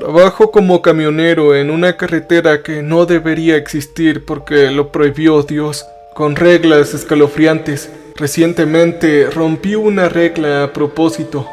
Trabajo como camionero en una carretera que no debería existir porque lo prohibió Dios, con reglas escalofriantes. Recientemente rompí una regla a propósito.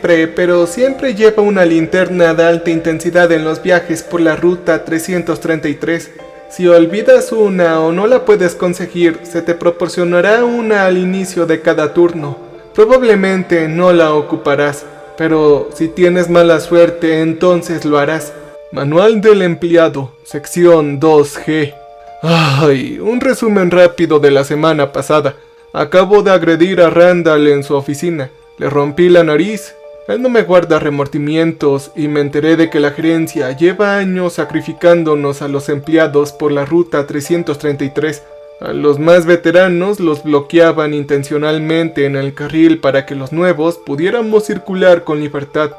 Pero siempre lleva una linterna de alta intensidad en los viajes por la ruta 333. Si olvidas una o no la puedes conseguir, se te proporcionará una al inicio de cada turno. Probablemente no la ocuparás, pero si tienes mala suerte, entonces lo harás. Manual del empleado, sección 2G. Ay, un resumen rápido de la semana pasada. Acabo de agredir a Randall en su oficina. Le rompí la nariz. Él no me guarda remordimientos y me enteré de que la gerencia lleva años sacrificándonos a los empleados por la ruta 333. A los más veteranos los bloqueaban intencionalmente en el carril para que los nuevos pudiéramos circular con libertad.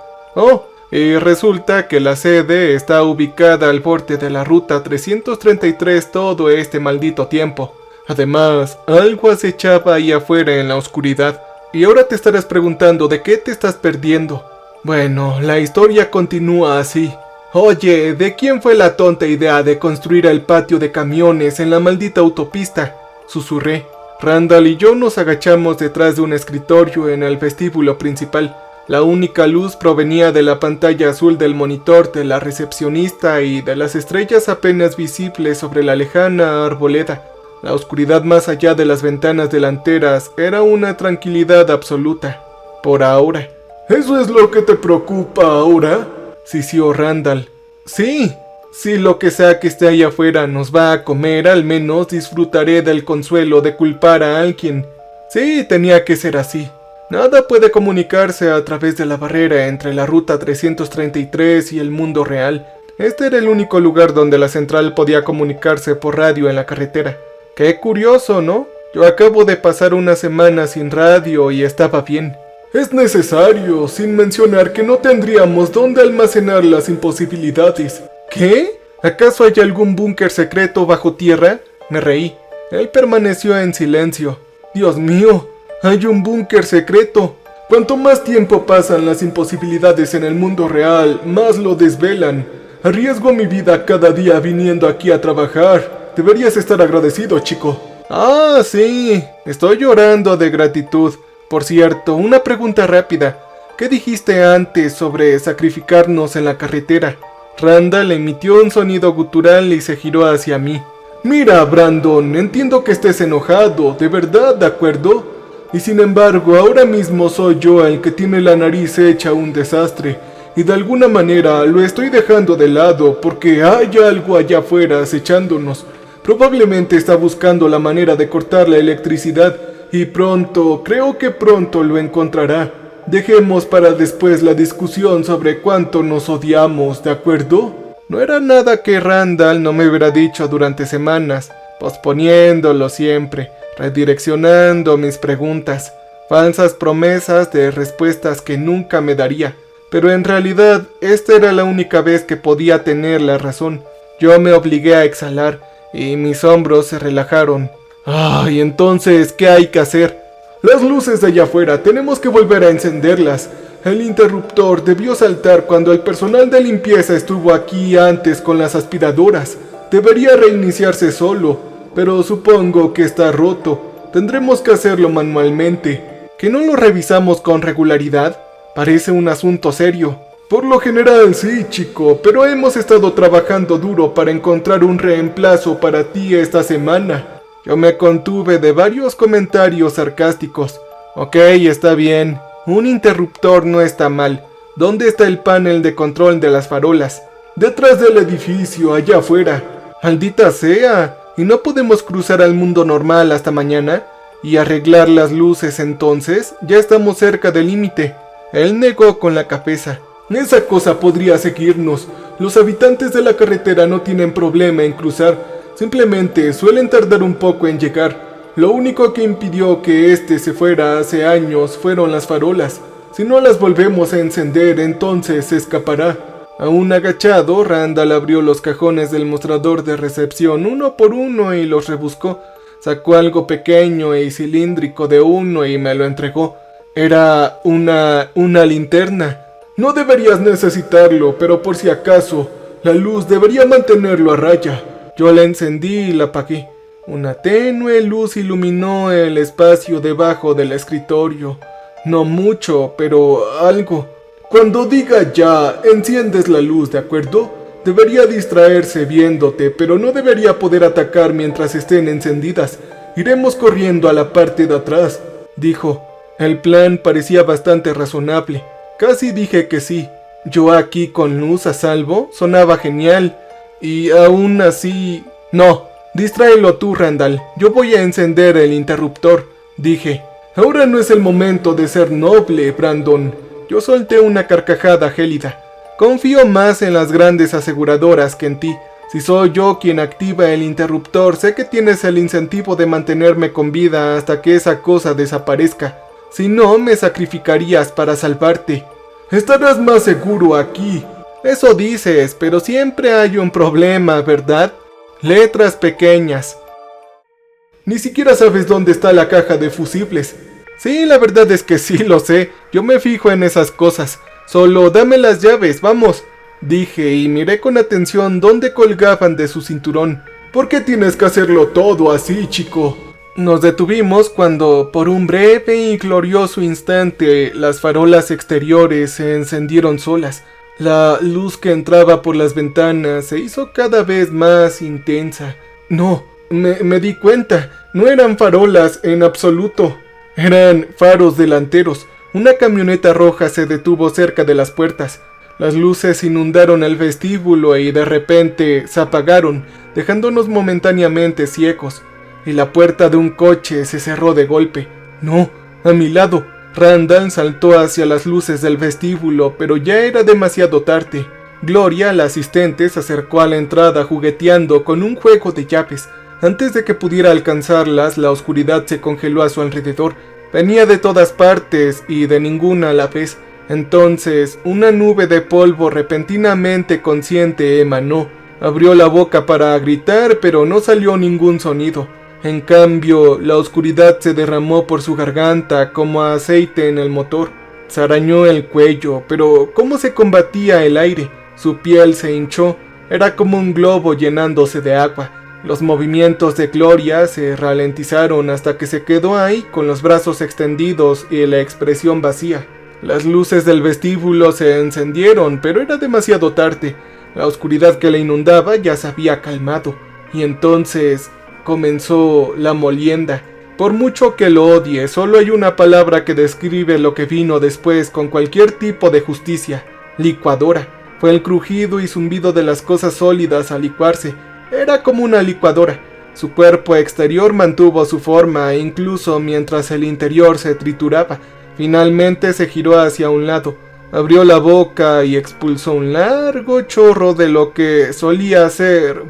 Y resulta que la sede está ubicada al borde de la ruta 333 todo este maldito tiempo. Además, algo acechaba ahí afuera en la oscuridad. Y ahora te estarás preguntando de qué te estás perdiendo. Bueno, la historia continúa así. Oye, ¿de quién fue la tonta idea de construir el patio de camiones en la maldita autopista? Susurré. Randall y yo nos agachamos detrás de un escritorio en el vestíbulo principal. La única luz provenía de la pantalla azul del monitor de la recepcionista y de las estrellas apenas visibles sobre la lejana arboleda. La oscuridad más allá de las ventanas delanteras era una tranquilidad absoluta. Por ahora. ¿Eso es lo que te preocupa ahora?, sisió Randall. Sí, si lo que sea que esté ahí afuera nos va a comer, al menos disfrutaré del consuelo de culpar a alguien. Sí, tenía que ser así. Nada puede comunicarse a través de la barrera entre la ruta 333 y el mundo real. Este era el único lugar donde la central podía comunicarse por radio en la carretera. Qué curioso, ¿no? Yo acabo de pasar una semana sin radio y estaba bien. Es necesario, sin mencionar que no tendríamos dónde almacenar las imposibilidades. ¿Qué? ¿Acaso hay algún búnker secreto bajo tierra? Me reí. Él permaneció en silencio. Dios mío, hay un búnker secreto. Cuanto más tiempo pasan las imposibilidades en el mundo real, más lo desvelan. Arriesgo mi vida cada día viniendo aquí a trabajar. Deberías estar agradecido, chico. Ah, sí. Estoy llorando de gratitud. Por cierto, una pregunta rápida. ¿Qué dijiste antes sobre sacrificarnos en la carretera? Randall emitió un sonido gutural y se giró hacia mí. Mira, Brandon, entiendo que estés enojado, de verdad, ¿de acuerdo? Y sin embargo, ahora mismo soy yo el que tiene la nariz hecha un desastre. Y de alguna manera lo estoy dejando de lado porque hay algo allá afuera acechándonos. Probablemente está buscando la manera de cortar la electricidad y creo que pronto lo encontrará. Dejemos para después la discusión sobre cuánto nos odiamos, ¿de acuerdo? No era nada que Randall no me hubiera dicho durante semanas, posponiéndolo siempre, redireccionando mis preguntas, falsas promesas de respuestas que nunca me daría. Pero en realidad, esta era la única vez que podía tener la razón. Yo me obligué a exhalar y mis hombros se relajaron. Ay, entonces, ¿qué hay que hacer? Las luces de allá afuera, tenemos que volver a encenderlas. El interruptor debió saltar cuando el personal de limpieza estuvo aquí antes con las aspiradoras. Debería reiniciarse solo, pero supongo que está roto. Tendremos que hacerlo manualmente. ¿Que no lo revisamos con regularidad? Parece un asunto serio. Por lo general sí, chico, pero hemos estado trabajando duro para encontrar un reemplazo para ti esta semana. Yo me contuve de varios comentarios sarcásticos. Ok, está bien. Un interruptor no está mal. ¿Dónde está el panel de control de las farolas? Detrás del edificio, allá afuera. ¡Maldita sea! ¿Y no podemos cruzar al mundo normal hasta mañana? ¿Y arreglar las luces entonces? Ya estamos cerca del límite. Él negó con la cabeza. Esa cosa podría seguirnos. Los habitantes de la carretera no tienen problema en cruzar. Simplemente suelen tardar un poco en llegar. Lo único que impidió que este se fuera hace años fueron las farolas. Si no las volvemos a encender, entonces se escapará. Aún agachado, Randall abrió los cajones del mostrador de recepción uno por uno y los rebuscó. Sacó algo pequeño y cilíndrico de uno y me lo entregó. Era una linterna. No deberías necesitarlo, pero por si acaso, la luz debería mantenerlo a raya. Yo la encendí y la apagué. Una tenue luz iluminó el espacio debajo del escritorio. No mucho, pero algo. Cuando diga ya, enciendes la luz, ¿de acuerdo? Debería distraerse viéndote, pero no debería poder atacar mientras estén encendidas. Iremos corriendo a la parte de atrás, dijo. El plan parecía bastante razonable. Casi dije que sí. Yo aquí con luz a salvo sonaba genial. Y aún así... No, distráelo tú, Randall. Yo voy a encender el interruptor, dije. Ahora no es el momento de ser noble, Brandon. Yo solté una carcajada gélida. Confío más en las grandes aseguradoras que en ti. Si soy yo quien activa el interruptor, sé que tienes el incentivo de mantenerme con vida hasta que esa cosa desaparezca. Si no, me sacrificarías para salvarte. Estarás más seguro aquí. Eso dices, pero siempre hay un problema, ¿verdad? Letras pequeñas. Ni siquiera sabes dónde está la caja de fusibles. Sí, la verdad es que sí lo sé. Yo me fijo en esas cosas. Solo dame las llaves, vamos, dije y miré con atención dónde colgaban de su cinturón. ¿Por qué tienes que hacerlo todo así, chico? Nos detuvimos cuando, por un breve y glorioso instante, las farolas exteriores se encendieron solas. La luz que entraba por las ventanas se hizo cada vez más intensa. No, me di cuenta, no eran farolas en absoluto. Eran faros delanteros. Una camioneta roja se detuvo cerca de las puertas. Las luces inundaron el vestíbulo y de repente se apagaron, dejándonos momentáneamente ciegos. Y la puerta de un coche se cerró de golpe. No, a mi lado. Randall saltó hacia las luces del vestíbulo, pero ya era demasiado tarde. Gloria, la asistente, se acercó a la entrada jugueteando con un juego de llaves. Antes de que pudiera alcanzarlas, la oscuridad se congeló a su alrededor. Venía de todas partes y de ninguna a la vez. Entonces, una nube de polvo repentinamente consciente emanó. Abrió la boca para gritar, pero no salió ningún sonido. En cambio, la oscuridad se derramó por su garganta como aceite en el motor. Se arañó el cuello, pero ¿cómo se combatía el aire? Su piel se hinchó. Era como un globo llenándose de agua. Los movimientos de Gloria se ralentizaron hasta que se quedó ahí con los brazos extendidos y la expresión vacía. Las luces del vestíbulo se encendieron, pero era demasiado tarde. La oscuridad que la inundaba ya se había calmado. Y entonces comenzó la molienda. Por mucho que lo odie, solo hay una palabra que describe lo que vino después con cualquier tipo de justicia. Licuadora. Fue el crujido y zumbido de las cosas sólidas al licuarse. Era como una licuadora. Su cuerpo exterior mantuvo su forma incluso mientras el interior se trituraba. Finalmente se giró hacia un lado, abrió la boca y expulsó un largo chorro de lo que solía ser,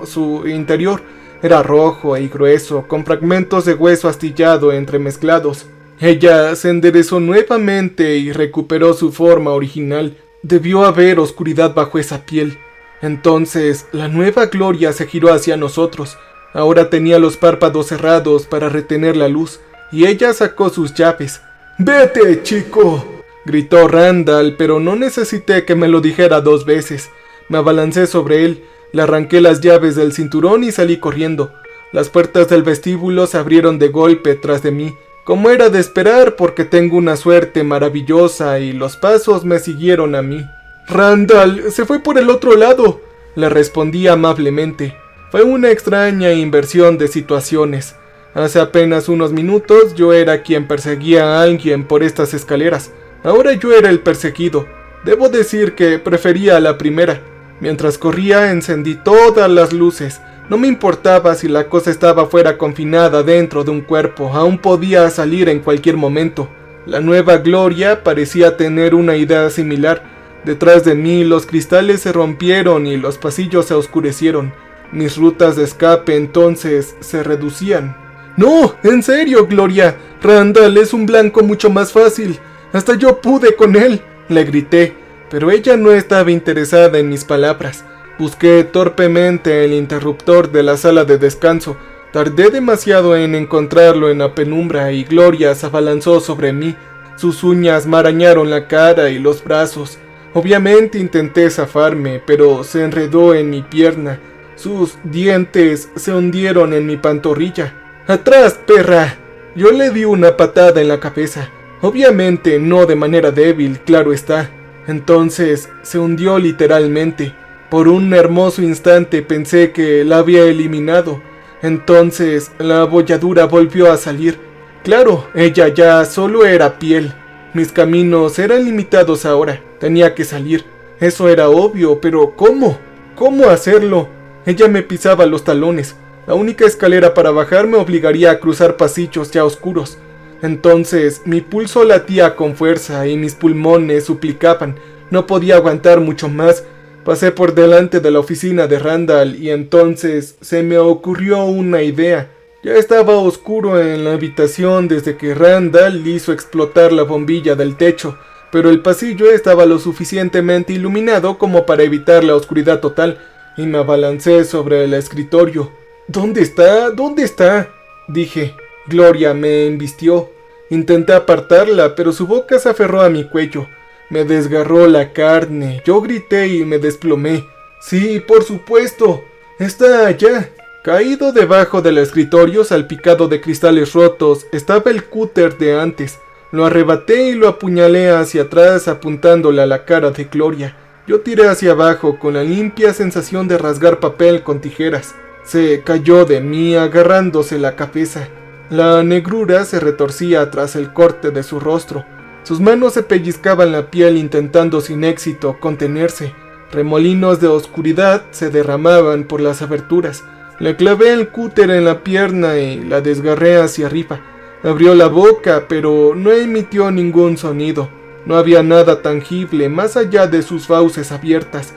su interior. Era rojo y grueso, con fragmentos de hueso astillado entremezclados. Ella se enderezó nuevamente y recuperó su forma original. Debió haber oscuridad bajo esa piel. Entonces, la nueva Gloria se giró hacia nosotros. Ahora tenía los párpados cerrados para retener la luz, y ella sacó sus llaves. «¡Vete, chico!», gritó Randall, pero no necesité que me lo dijera 2 veces. Me abalancé sobre él, le arranqué las llaves del cinturón y salí corriendo. Las puertas del vestíbulo se abrieron de golpe tras de mí, como era de esperar porque tengo una suerte maravillosa, y los pasos me siguieron a mí. «Randall, se fue por el otro lado», le respondí amablemente. Fue una extraña inversión de situaciones. Hace apenas unos minutos yo era quien perseguía a alguien por estas escaleras. Ahora yo era el perseguido. Debo decir que prefería a la primera. Mientras corría encendí todas las luces. No me importaba si la cosa estaba fuera confinada dentro de un cuerpo. Aún podía salir en cualquier momento. La nueva Gloria parecía tener una idea similar. Detrás de mí los cristales se rompieron y los pasillos se oscurecieron. Mis rutas de escape entonces se reducían. «No, en serio, Gloria. Randall es un blanco mucho más fácil. Hasta yo pude con él», le grité. Pero ella no estaba interesada en mis palabras. Busqué torpemente el interruptor de la sala de descanso. Tardé demasiado en encontrarlo en la penumbra y Gloria se abalanzó sobre mí. Sus uñas me arañaron la cara y los brazos. Obviamente intenté zafarme, pero se enredó en mi pierna. Sus dientes se hundieron en mi pantorrilla. ¡Atrás, perra! Yo le di una patada en la cabeza. Obviamente no de manera débil, claro está. Entonces se hundió literalmente. Por un hermoso instante pensé que la había eliminado. Entonces la abolladura volvió a salir. Claro, ella ya solo era piel. Mis caminos eran limitados ahora. Tenía que salir. Eso era obvio, pero ¿cómo? ¿Cómo hacerlo? Ella me pisaba los talones. La única escalera para bajar me obligaría a cruzar pasillos ya oscuros. Entonces mi pulso latía con fuerza y mis pulmones suplicaban. No podía aguantar mucho más. Pasé por delante de la oficina de Randall y entonces se me ocurrió una idea. Ya estaba oscuro en la habitación desde que Randall hizo explotar la bombilla del techo, pero el pasillo estaba lo suficientemente iluminado como para evitar la oscuridad total, y me abalancé sobre el escritorio. ¿Dónde está? ¿Dónde está?, dije. Gloria me embistió. Intenté apartarla, pero su boca se aferró a mi cuello. Me desgarró la carne. Yo grité y me desplomé. Sí, por supuesto. Está allá. Caído debajo del escritorio salpicado de cristales rotos estaba el cúter de antes. Lo arrebaté y lo apuñalé hacia atrás apuntándole a la cara de Gloria. Yo tiré hacia abajo con la limpia sensación de rasgar papel con tijeras. Se cayó de mí agarrándose la cabeza. La negrura se retorcía tras el corte de su rostro. Sus manos se pellizcaban la piel intentando sin éxito contenerse. Remolinos de oscuridad se derramaban por las aberturas. Le clavé el cúter en la pierna y la desgarré hacia arriba. Abrió la boca, pero no emitió ningún sonido. No había nada tangible más allá de sus fauces abiertas.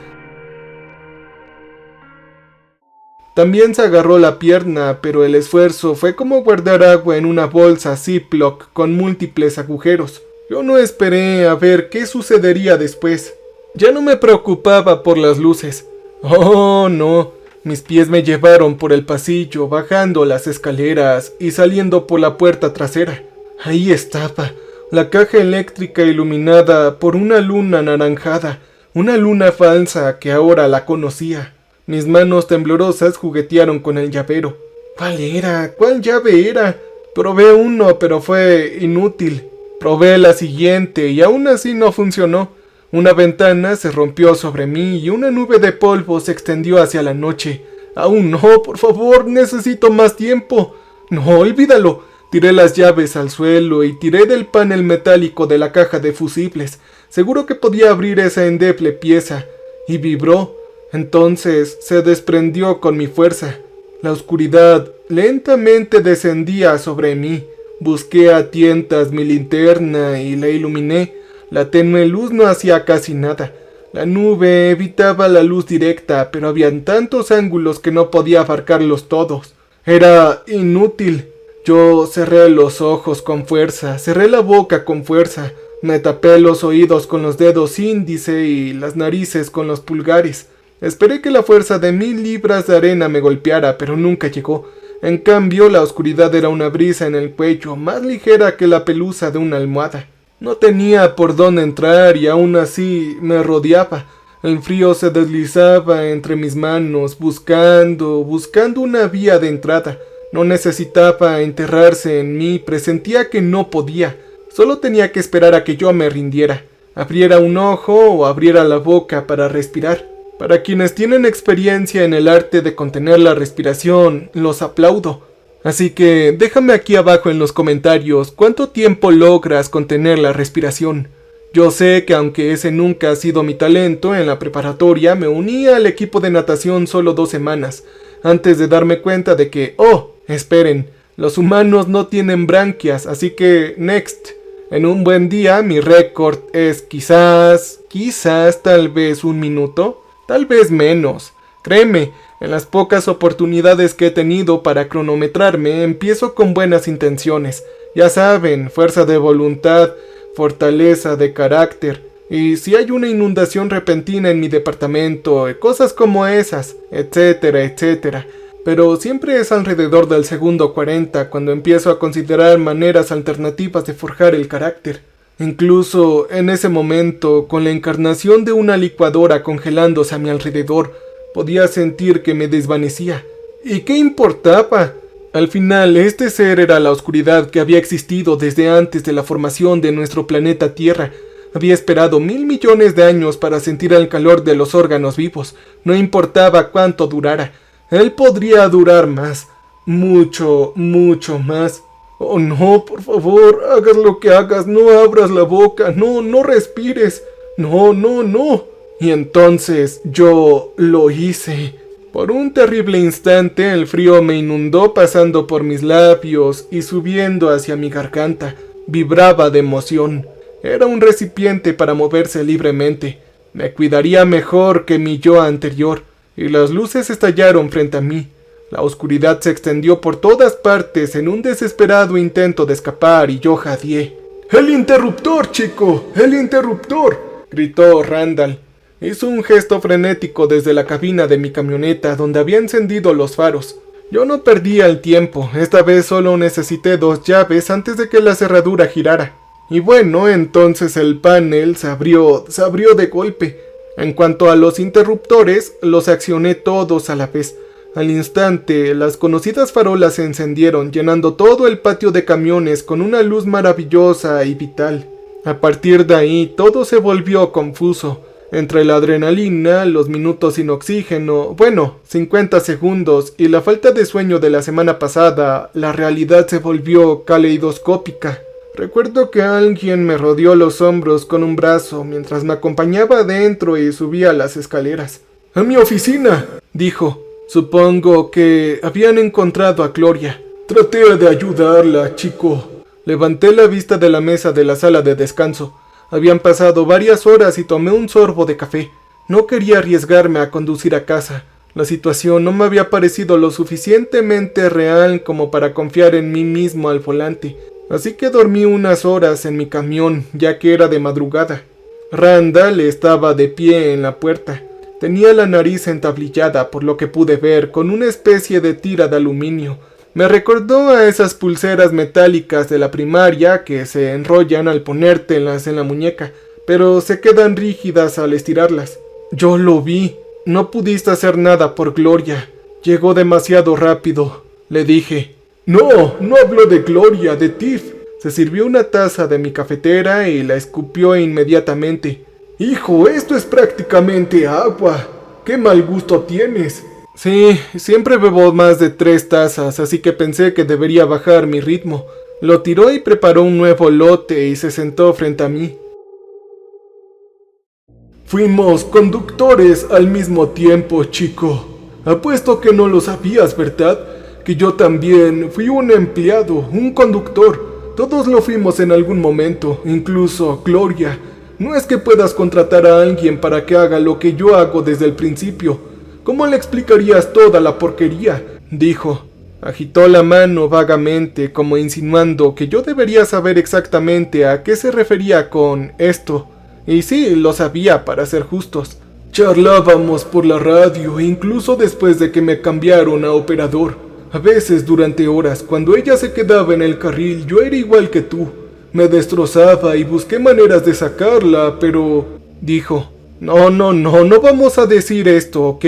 También se agarró la pierna, pero el esfuerzo fue como guardar agua en una bolsa Ziploc con múltiples agujeros. Yo no esperé a ver qué sucedería después. Ya no me preocupaba por las luces. Oh, no. Mis pies me llevaron por el pasillo, bajando las escaleras y saliendo por la puerta trasera. Ahí estaba, la caja eléctrica iluminada por una luna anaranjada, una luna falsa que ahora la conocía. Mis manos temblorosas juguetearon con el llavero. ¿Cuál era? ¿Cuál llave era? Probé uno, pero fue inútil. Probé la siguiente y aún así no funcionó. Una ventana se rompió sobre mí y una nube de polvo se extendió hacia la noche. Aún no, por favor, necesito más tiempo. No, olvídalo. Tiré las llaves al suelo y tiré del panel metálico de la caja de fusibles. Seguro que podía abrir esa endeble pieza. Y vibró. Entonces se desprendió con mi fuerza. La oscuridad lentamente descendía sobre mí. Busqué a tientas mi linterna y la iluminé. La tenue luz no hacía casi nada. La nube evitaba la luz directa, pero habían tantos ángulos que no podía abarcarlos todos. Era inútil. Yo cerré los ojos con fuerza, cerré la boca con fuerza. Me tapé los oídos con los dedos índice y las narices con los pulgares. Esperé que la fuerza de 1000 libras de arena me golpeara, pero nunca llegó. En cambio, la oscuridad era una brisa en el cuello, más ligera que la pelusa de una almohada. No tenía por dónde entrar y aún así me rodeaba. El frío se deslizaba entre mis manos, buscando una vía de entrada. No necesitaba enterrarse en mí, presentía que no podía. Solo tenía que esperar a que yo me rindiera, abriera un ojo o abriera la boca para respirar. Para quienes tienen experiencia en el arte de contener la respiración, los aplaudo. Así que déjame aquí abajo en los comentarios cuánto tiempo logras contener la respiración. Yo sé que aunque ese nunca ha sido mi talento, en la preparatoria me uní al equipo de natación solo 2 semanas, antes de darme cuenta de que, esperen, los humanos no tienen branquias, así que next. En un buen día mi récord es quizás tal vez 1 minuto, tal vez menos. Créeme, en las pocas oportunidades que he tenido para cronometrarme, empiezo con buenas intenciones. Ya saben, fuerza de voluntad, fortaleza de carácter. Y si hay una inundación repentina en mi departamento, cosas como esas, etcétera, etcétera. Pero siempre es alrededor del segundo 40 cuando empiezo a considerar maneras alternativas de forjar el carácter. Incluso en ese momento, con la encarnación de una licuadora congelándose a mi alrededor, podía sentir que me desvanecía. ¿Y qué importaba? Al final, este ser era la oscuridad que había existido desde antes de la formación de nuestro planeta Tierra. Había esperado 1.000 millones de años para sentir el calor de los órganos vivos. No importaba cuánto durara. Él podría durar más. Mucho, mucho más. Oh no, por favor, hagas lo que hagas, no abras la boca, no respires. No, no, no. Y entonces yo lo hice. Por un terrible instante el frío me inundó pasando por mis labios y subiendo hacia mi garganta. Vibraba de emoción. Era un recipiente para moverse libremente. Me cuidaría mejor que mi yo anterior. Y las luces estallaron frente a mí. La oscuridad se extendió por todas partes en un desesperado intento de escapar y yo jadeé. ¡El interruptor, chico! ¡El interruptor!, gritó Randall. Hizo un gesto frenético desde la cabina de mi camioneta donde había encendido los faros. Yo no perdía el tiempo, esta vez solo necesité 2 llaves antes de que la cerradura girara. Y bueno, entonces el panel se abrió de golpe. En cuanto a los interruptores, los accioné todos a la vez. Al instante, las conocidas farolas se encendieron, llenando todo el patio de camiones con una luz maravillosa y vital. A partir de ahí, todo se volvió confuso. Entre la adrenalina, los minutos sin oxígeno, 50 segundos y la falta de sueño de la semana pasada, la realidad se volvió caleidoscópica. Recuerdo que alguien me rodeó los hombros con un brazo mientras me acompañaba adentro y subía las escaleras. ¡A mi oficina!, dijo. Supongo que habían encontrado a Gloria. Traté de ayudarla, chico. Levanté la vista de la mesa de la sala de descanso. Habían pasado varias horas y tomé un sorbo de café. No quería arriesgarme a conducir a casa. La situación no me había parecido lo suficientemente real como para confiar en mí mismo al volante. Así que dormí unas horas en mi camión, ya que era de madrugada. Randall estaba de pie en la puerta. Tenía la nariz entablillada, por lo que pude ver, con una especie de tira de aluminio. Me recordó a esas pulseras metálicas de la primaria que se enrollan al ponértelas en la muñeca, pero se quedan rígidas al estirarlas. Yo lo vi. No pudiste hacer nada por Gloria. Llegó demasiado rápido, le dije. No habló de Gloria, de Tiff. Se sirvió una taza de mi cafetera y la escupió inmediatamente. Hijo, esto es prácticamente agua. ¡Qué mal gusto tienes! Sí, siempre bebo más de 3 tazas, así que pensé que debería bajar mi ritmo. Lo tiró y preparó un nuevo lote y se sentó frente a mí. Fuimos conductores al mismo tiempo, chico. Apuesto que no lo sabías, ¿verdad? Que yo también fui un empleado, un conductor. Todos lo fuimos en algún momento, incluso Gloria. No es que puedas contratar a alguien para que haga lo que yo hago desde el principio. ¿Cómo le explicarías toda la porquería?, dijo. Agitó la mano vagamente, como insinuando que yo debería saber exactamente a qué se refería con esto. Y sí, lo sabía, para ser justos. Charlábamos por la radio, incluso después de que me cambiaron a operador. A veces durante horas, cuando ella se quedaba en el carril, yo era igual que tú. Me destrozaba y busqué maneras de sacarla, pero... dijo. No vamos a decir esto, ¿ok?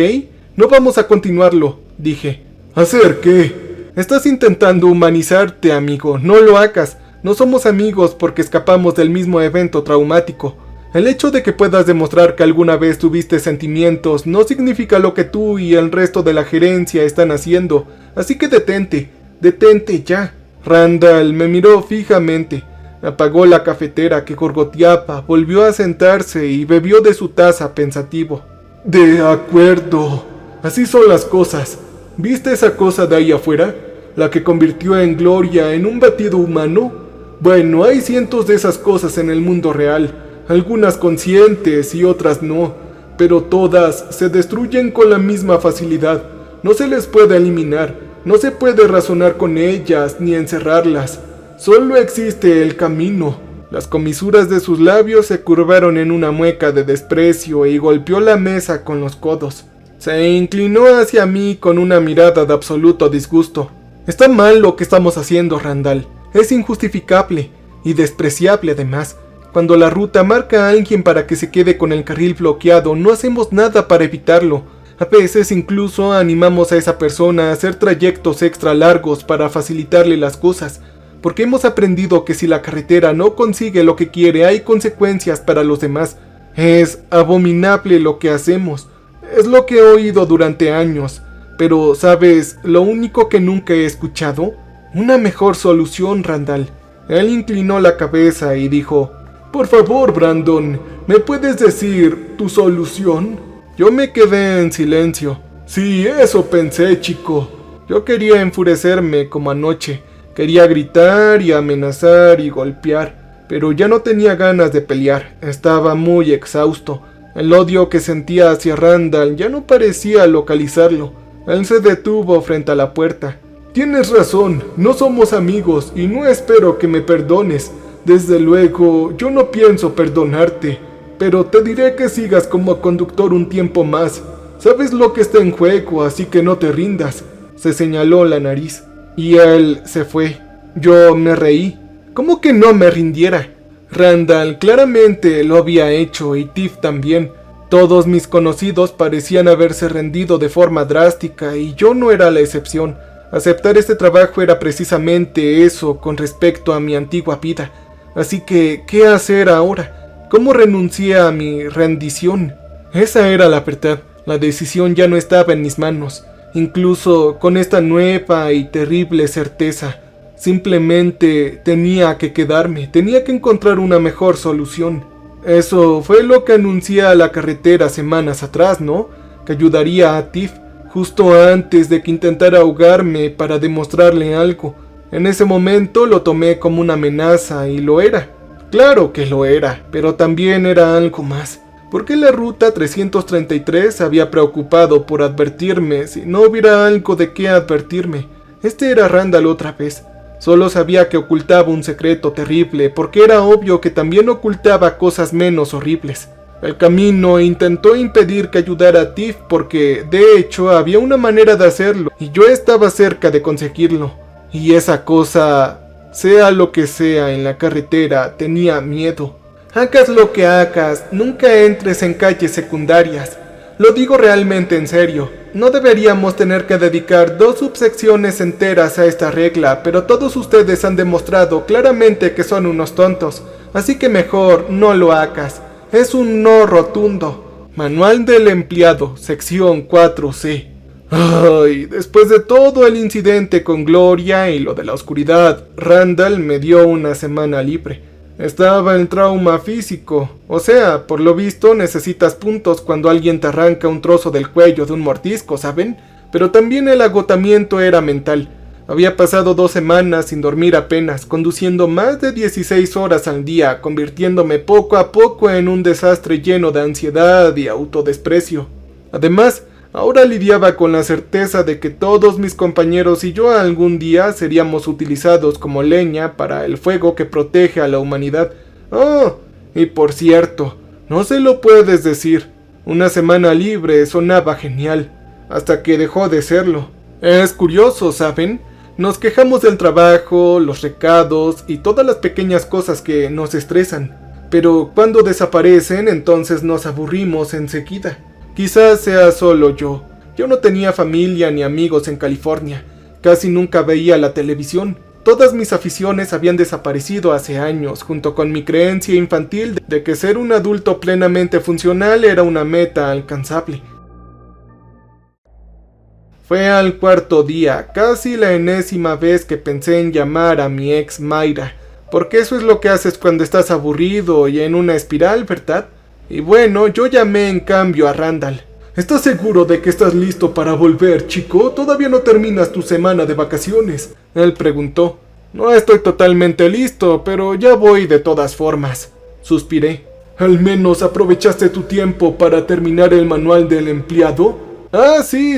No vamos a continuarlo, dije. ¿Hacer qué? Estás intentando humanizarte, amigo. No lo hagas. No somos amigos porque escapamos del mismo evento traumático. El hecho de que puedas demostrar que alguna vez tuviste sentimientos no significa lo que tú y el resto de la gerencia están haciendo. Así que detente ya. Randall me miró fijamente. Apagó la cafetera que gorgoteaba, volvió a sentarse y bebió de su taza pensativo. De acuerdo. Así son las cosas. ¿Viste esa cosa de ahí afuera? ¿La que convirtió en Gloria en un batido humano? Bueno, hay cientos de esas cosas en el mundo real. Algunas conscientes y otras no. Pero todas se destruyen con la misma facilidad. No se les puede eliminar. No se puede razonar con ellas ni encerrarlas. Solo existe el camino. Las comisuras de sus labios se curvaron en una mueca de desprecio y golpeó la mesa con los codos. Se inclinó hacia mí con una mirada de absoluto disgusto. Está mal lo que estamos haciendo, Randall. Es injustificable y despreciable además. Cuando la ruta marca a alguien para que se quede con el carril bloqueado, no hacemos nada para evitarlo. A veces incluso animamos a esa persona a hacer trayectos extra largos para facilitarle las cosas, porque hemos aprendido que si la carretera no consigue lo que quiere, hay consecuencias para los demás. Es abominable lo que hacemos. Es lo que he oído durante años. Pero, ¿sabes lo único que nunca he escuchado? Una mejor solución, Randall. Él inclinó la cabeza y dijo: por favor, Brandon, ¿me puedes decir tu solución? Yo me quedé en silencio. Sí, eso pensé, chico. Yo quería enfurecerme como anoche. Quería gritar y amenazar y golpear, pero ya no tenía ganas de pelear. Estaba muy exhausto. El odio que sentía hacia Randall ya no parecía localizarlo. Él se detuvo frente a la puerta. Tienes razón, no somos amigos y no espero que me perdones. Desde luego, yo no pienso perdonarte, pero te diré que sigas como conductor un tiempo más. Sabes lo que está en juego, así que no te rindas. Se señaló la nariz, y él se fue. Yo me reí. ¿Cómo que no me rindiera? Randall claramente lo había hecho, y Tiff también. Todos mis conocidos parecían haberse rendido de forma drástica, y yo no era la excepción. Aceptar este trabajo era precisamente eso con respecto a mi antigua vida. Así que, ¿qué hacer ahora? ¿Cómo renuncié a mi rendición? Esa era la verdad. La decisión ya no estaba en mis manos. Incluso con esta nueva y terrible certeza, simplemente tenía que quedarme. Tenía que encontrar una mejor solución. Eso fue lo que anuncié a la carretera semanas atrás, ¿no? Que ayudaría a Tiff justo antes de que intentara ahogarme para demostrarle algo. En ese momento lo tomé como una amenaza y lo era. Claro que lo era, pero también era algo más. ¿Por qué la ruta 333 se había preocupado por advertirme si no hubiera algo de qué advertirme? Este era Randall otra vez. Solo sabía que ocultaba un secreto terrible, porque era obvio que también ocultaba cosas menos horribles. El camino intentó impedir que ayudara a Tiff porque, de hecho, había una manera de hacerlo, y yo estaba cerca de conseguirlo. Y esa cosa, sea lo que sea en la carretera, tenía miedo. Hagas lo que hagas, nunca entres en calles secundarias. Lo digo realmente en serio. No deberíamos tener que dedicar 2 subsecciones enteras a esta regla, pero todos ustedes han demostrado claramente que son unos tontos. Así que mejor no lo hagas. Es un no rotundo. Manual del empleado, sección 4C. Ay, después de todo el incidente con Gloria y lo de la oscuridad, Randall me dio una semana libre. Estaba en trauma físico, o sea, por lo visto necesitas puntos cuando alguien te arranca un trozo del cuello de un mordisco, ¿saben? Pero también el agotamiento era mental. Había pasado 2 semanas sin dormir apenas, conduciendo más de 16 horas al día, convirtiéndome poco a poco en un desastre lleno de ansiedad y autodesprecio. Además, ahora lidiaba con la certeza de que todos mis compañeros y yo algún día seríamos utilizados como leña para el fuego que protege a la humanidad. Oh, y por cierto, no se lo puedes decir, una semana libre sonaba genial, hasta que dejó de serlo. Es curioso, ¿saben? Nos quejamos del trabajo, los recados y todas las pequeñas cosas que nos estresan, pero cuando desaparecen entonces nos aburrimos enseguida. Quizás sea solo yo. Yo no tenía familia ni amigos en California. Casi nunca veía la televisión. Todas mis aficiones habían desaparecido hace años, junto con mi creencia infantil de que ser un adulto plenamente funcional era una meta alcanzable. Fue al 4.º día, casi la enésima vez que pensé en llamar a mi ex Mayra, porque eso es lo que haces cuando estás aburrido y en una espiral, ¿verdad? Y bueno, yo llamé en cambio a Randall. ¿Estás seguro de que estás listo para volver, chico? ¿Todavía no terminas tu semana de vacaciones? Él preguntó. No estoy totalmente listo, pero ya voy de todas formas. Suspiré. ¿Al menos aprovechaste tu tiempo para terminar el manual del empleado? Ah, sí,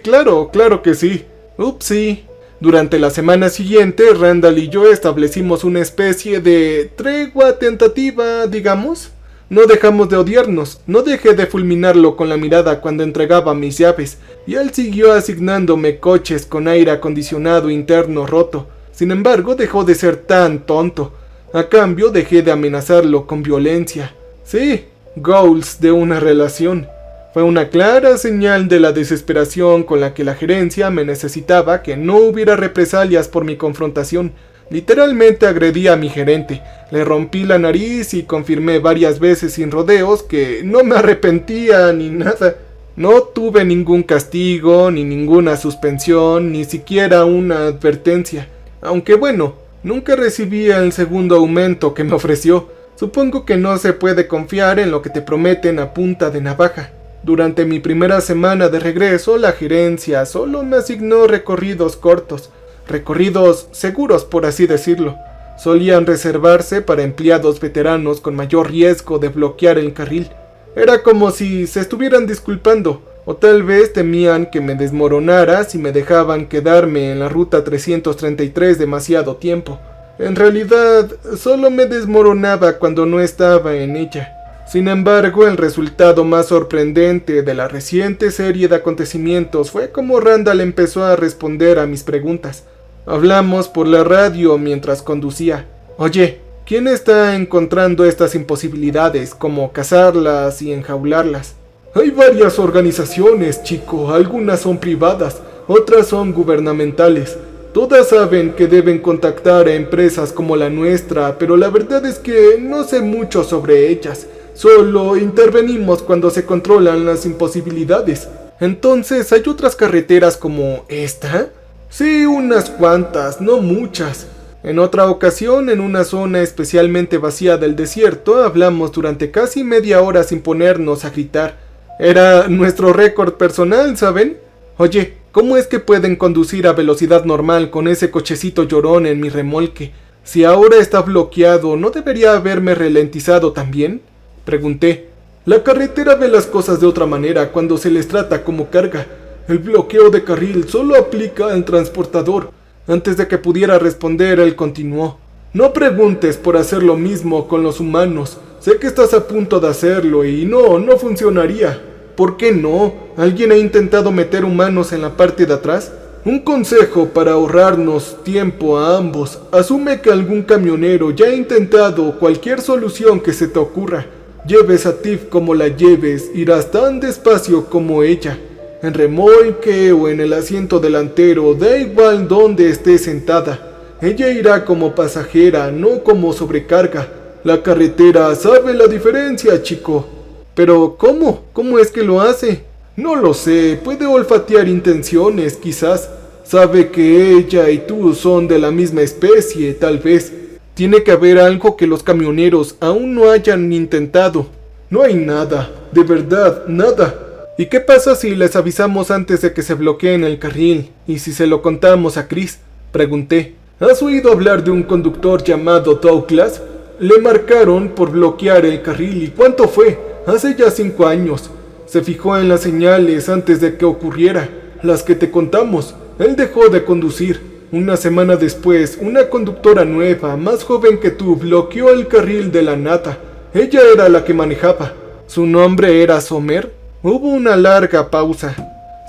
claro que sí. Upsi. Durante la semana siguiente, Randall y yo establecimos una especie de tregua tentativa, digamos. No dejamos de odiarnos, no dejé de fulminarlo con la mirada cuando entregaba mis llaves, y él siguió asignándome coches con aire acondicionado interno roto. Sin embargo, dejó de ser tan tonto. A cambio dejé de amenazarlo con violencia. Sí, goals de una relación. Fue una clara señal de la desesperación con la que la gerencia me necesitaba que no hubiera represalias por mi confrontación. Literalmente agredí a mi gerente, le rompí la nariz y confirmé varias veces sin rodeos que no me arrepentía ni nada. No tuve ningún castigo, ni ninguna suspensión, ni siquiera una advertencia. Aunque bueno, nunca recibí el segundo aumento que me ofreció. Supongo que no se puede confiar en lo que te prometen a punta de navaja. Durante mi primera semana de regreso, la gerencia solo me asignó recorridos cortos. Recorridos seguros, por así decirlo. Solían reservarse para empleados veteranos con mayor riesgo de bloquear el carril. Era como si se estuvieran disculpando, o tal vez temían que me desmoronara si me dejaban quedarme en la ruta 333 demasiado tiempo. En realidad, solo me desmoronaba cuando no estaba en ella. Sin embargo, el resultado más sorprendente de la reciente serie de acontecimientos fue cómo Randall empezó a responder a mis preguntas. Hablamos por la radio mientras conducía. Oye, ¿quién está encontrando estas imposibilidades, como cazarlas y enjaularlas? Hay varias organizaciones, chico. Algunas son privadas, otras son gubernamentales. Todas saben que deben contactar a empresas como la nuestra, pero la verdad es que no sé mucho sobre ellas. Solo intervenimos cuando se controlan las imposibilidades. Entonces, ¿hay otras carreteras como esta? Sí, unas cuantas, no muchas. En otra ocasión, en una zona especialmente vacía del desierto, hablamos durante casi media hora sin ponernos a gritar. Era nuestro récord personal, ¿saben? Oye, ¿cómo es que pueden conducir a velocidad normal con ese cochecito llorón en mi remolque? Si ahora está bloqueado, ¿no debería haberme ralentizado también? Pregunté. La carretera ve las cosas de otra manera cuando se les trata como carga. El bloqueo de carril solo aplica al transportador. Antes de que pudiera responder, él continuó. No preguntes por hacer lo mismo con los humanos. Sé que estás a punto de hacerlo y no funcionaría. ¿Por qué no? ¿Alguien ha intentado meter humanos en la parte de atrás? Un consejo para ahorrarnos tiempo a ambos. Asume que algún camionero ya ha intentado cualquier solución que se te ocurra. Lleves a Tiff como la lleves, irás tan despacio como ella. En remolque o en el asiento delantero, da igual dónde esté sentada. Ella irá como pasajera, no como sobrecarga. La carretera sabe la diferencia, chico. Pero ¿cómo? ¿Cómo es que lo hace? No lo sé, puede olfatear intenciones, quizás. Sabe que ella y tú son de la misma especie, tal vez. Tiene que haber algo que los camioneros aún no hayan intentado. No hay nada, de verdad, nada. ¿Y qué pasa si les avisamos antes de que se bloqueen el carril? ¿Y si se lo contamos a Chris? Pregunté. ¿Has oído hablar de un conductor llamado Douglas? Le marcaron por bloquear el carril. ¿Y cuánto fue? Hace ya 5 años. Se fijó en las señales antes de que ocurriera, las que te contamos. Él dejó de conducir. Una semana después, una conductora nueva, más joven que tú, bloqueó el carril de la nata. Ella era la que manejaba. ¿Su nombre era Sommer? Hubo una larga pausa.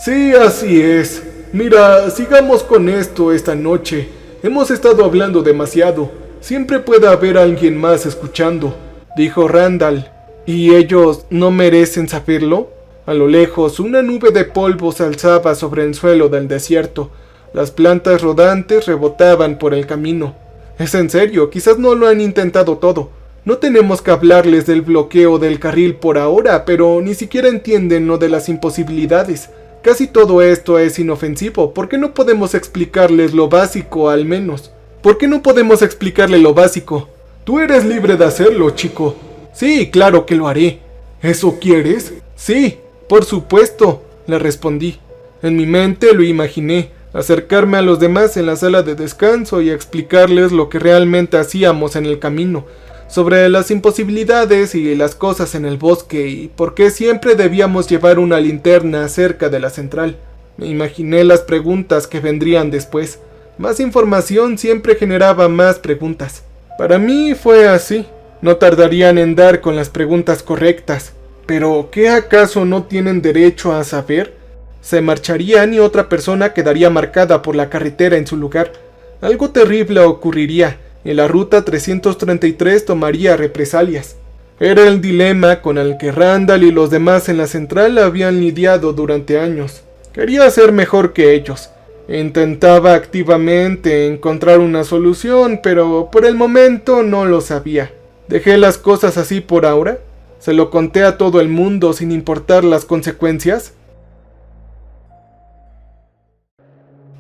Sí, así es. Mira, sigamos con esto esta noche. Hemos estado hablando demasiado. Siempre puede haber alguien más escuchando, dijo Randall. ¿Y ellos no merecen saberlo? A lo lejos, una nube de polvo se alzaba sobre el suelo del desierto. Las plantas rodantes rebotaban por el camino. Es en serio, quizás no lo han intentado todo. No tenemos que hablarles del bloqueo del carril por ahora, pero ni siquiera entienden lo de las imposibilidades. Casi todo esto es inofensivo. ¿Por qué no podemos explicarles lo básico al menos? ¿Por qué no podemos explicarle lo básico? Tú eres libre de hacerlo, chico. Sí, claro que lo haré. ¿Eso quieres? Sí, por supuesto, le respondí. En mi mente lo imaginé. Acercarme a los demás en la sala de descanso y explicarles lo que realmente hacíamos en el camino, sobre las imposibilidades y las cosas en el bosque y por qué siempre debíamos llevar una linterna cerca de la central. Me imaginé las preguntas que vendrían después. Más información siempre generaba más preguntas. Para mí fue así. No tardarían en dar con las preguntas correctas. Pero ¿qué acaso no tienen derecho a saber? Se marcharían y otra persona quedaría marcada por la carretera en su lugar. Algo terrible ocurriría, y la ruta 333 tomaría represalias. Era el dilema con el que Randall y los demás en la central habían lidiado durante años. Quería ser mejor que ellos. Intentaba activamente encontrar una solución, pero por el momento no lo sabía. Dejé las cosas así por ahora. Se lo conté a todo el mundo sin importar las consecuencias.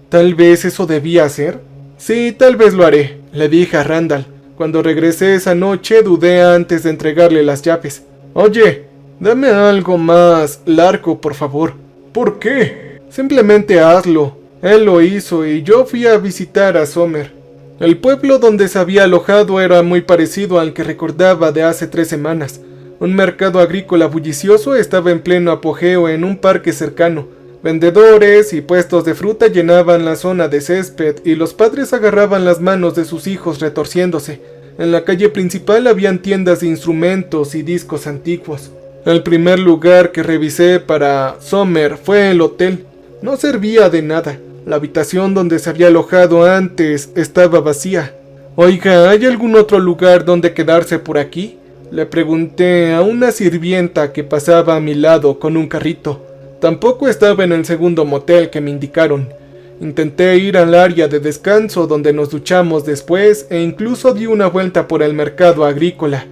¿Tal vez eso debía hacer? Sí, tal vez lo haré, le dije a Randall. Cuando regresé esa noche dudé antes de entregarle las llaves. Oye, dame algo más largo, por favor. ¿Por qué? Simplemente hazlo. Él lo hizo y yo fui a visitar a Summer. El pueblo donde se había alojado era muy parecido al que recordaba de hace 3 semanas. Un mercado agrícola bullicioso estaba en pleno apogeo en un parque cercano. Vendedores y puestos de fruta llenaban la zona de césped y los padres agarraban las manos de sus hijos retorciéndose. En la calle principal habían tiendas de instrumentos y discos antiguos. El primer lugar que revisé para Summer fue el hotel. No servía de nada. La habitación donde se había alojado antes estaba vacía. Oiga, ¿hay algún otro lugar donde quedarse por aquí? Le pregunté a una sirvienta que pasaba a mi lado con un carrito. Tampoco estaba en el segundo motel que me indicaron. Intenté ir al área de descanso donde nos duchamos después e incluso di una vuelta por el mercado agrícola.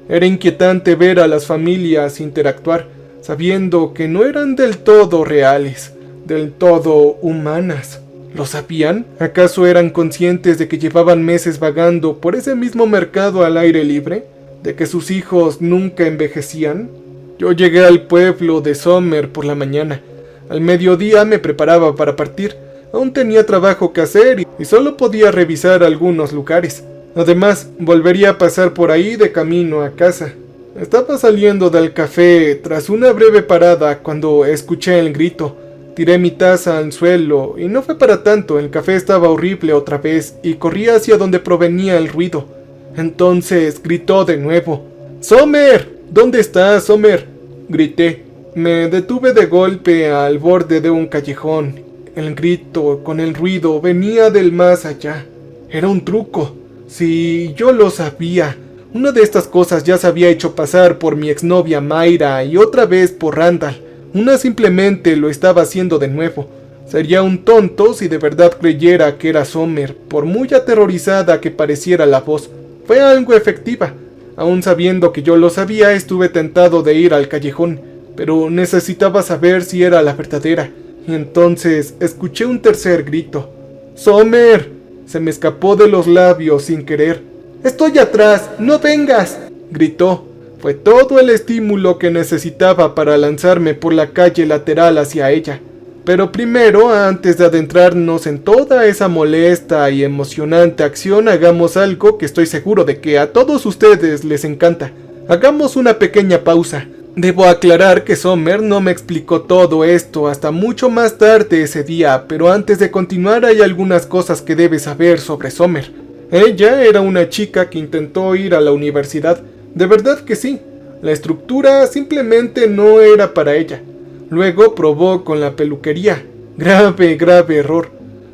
Era inquietante ver a las familias interactuar, sabiendo que no eran del todo reales, del todo humanas. ¿Lo sabían? ¿Acaso eran conscientes de que llevaban meses vagando por ese mismo mercado al aire libre? ¿De que sus hijos nunca envejecían? Yo llegué al pueblo de Summer por la mañana. Al mediodía me preparaba para partir. Aún tenía trabajo que hacer y solo podía revisar algunos lugares. Además, volvería a pasar por ahí de camino a casa. Estaba saliendo del café tras una breve parada cuando escuché el grito. Tiré mi taza al suelo y no fue para tanto. El café estaba horrible otra vez y corrí hacia donde provenía el ruido. Entonces gritó de nuevo. ¡Summer! ¿Dónde estás, Summer? Grité. Me detuve de golpe al borde de un callejón. El grito, con el ruido, venía del más allá. Era un truco. Sí, yo lo sabía. Una de estas cosas ya se había hecho pasar por mi exnovia Mayra y otra vez por Randall. Una simplemente lo estaba haciendo de nuevo. Sería un tonto si de verdad creyera que era Summer, por muy aterrorizada que pareciera la voz. Fue algo efectiva. Aún sabiendo que yo lo sabía, estuve tentado de ir al callejón, pero necesitaba saber si era la verdadera. Y entonces escuché un tercer grito. ¡Summer! Se me escapó de los labios sin querer. ¡Estoy atrás! ¡No vengas!, gritó. Fue todo el estímulo que necesitaba para lanzarme por la calle lateral hacia ella. Pero primero, antes de adentrarnos en toda esa molesta y emocionante acción, hagamos algo que estoy seguro de que a todos ustedes les encanta. Hagamos una pequeña pausa. Debo aclarar que Summer no me explicó todo esto hasta mucho más tarde ese día, pero antes de continuar hay algunas cosas que debes saber sobre Summer. Ella era una chica que intentó ir a la universidad. De verdad que sí. La estructura simplemente no era para ella. Luego probó con la peluquería. Grave error.